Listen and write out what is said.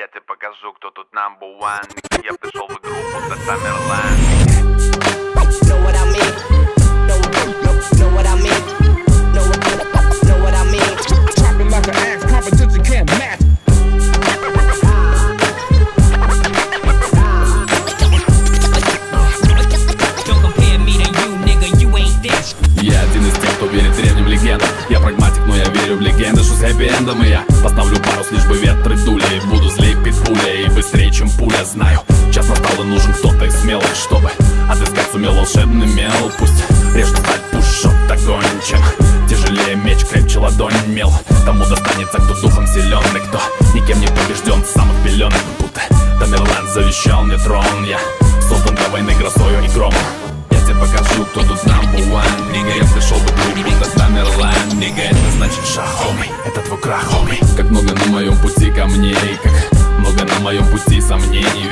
Я тебе покажу, кто тут number one. Я пришел в игру, будто Тамерлан. Know what I mean? Know what I mean? Know what I mean? Dropping like an axe, competition can't match. Я один из тех, кто верит древним легендам. Я прагматик, но я верю в легенды, что с хэппи-эндом. И я поставлю парус, лишь бы ветры дули. Буду злей питбуля и быстрее, чем пуля. Знаю, час настал и нужен кто-то из смелых, чтобы отыскать сумел волшебный мел. Пусть реже стать пушок огонь, чем тяжелее меч, крепче ладонь мел. Тому достанется, кто духом силен, и кто никем не побежден, самых пеленок. Будто Тамерлан завещал мне трон. Я создан для войны грозою и громом. Я тебе покажу, кто тут number one. Нига, я пришел в игру, будто Тамерлан. Нига, это значит шаг, homie, это твой крах, homie. Как много на моем пути камней, как много на моем пути сомнений.